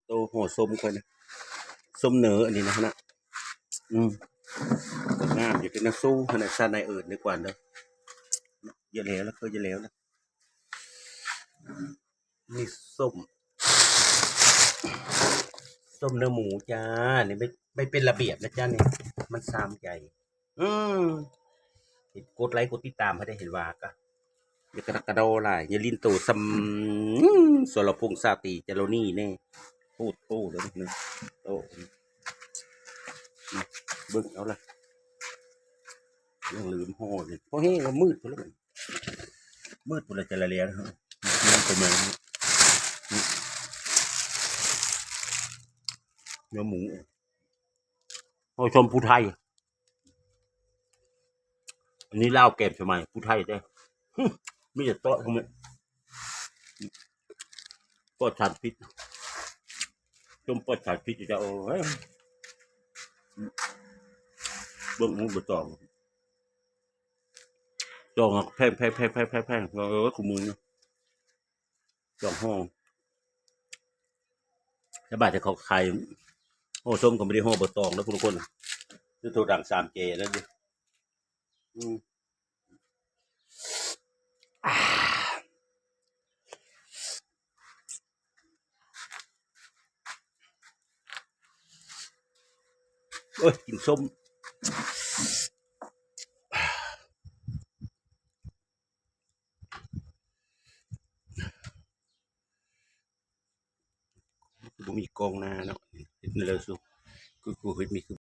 โตห่อส้มค่อยนะส้มเหนืออันนี้นะอืมงามอยู่เป็นนักสู้ขนาดชาติในอื่นดีกว่าเนอะเยอะแล้วเคยเยอะแล้วนะนี่ส้มส้มเนื้อหมูจ้านี่ไม่เป็นระเบียบนะจ้านี่มันซ้ำใจอืมกดไลค์กดติดตามให้ได้เห็นว่าก็อย่ากระกระโดดหลายอย่าลิ้นตู่ซัมสรพงษ์ชาตรีเจโรนี่แน่พูดแล้วนึงโตเบิ่งเอาละยังลืมห่อเลยเพราะเฮ้เรามืดไปแล้วมืดไปแล้วจะละเลียนะมันเป็นยังเนื้อหมูโอ้ชมผู้ไทยอันนี้เล่าเก็บสมัยผู้ไทยได้ไม่จะโต๊ะทำไมก็ฉันพิษชมเปิดฉันพิษจะโอ้ยเบิ่งมึงไปจองแพงขุมือจองห้องถ้าบาดจะเขาใครโอ้ส้มก็ไม่ได้ห่อเบอร์ตองแล้วทุกคนนี่ตัวดัง3Jแล้วดิโอ้ยกินส้มบ่มีกองหน้าเนาะเห็นเลยสุกูเห็นมีคือ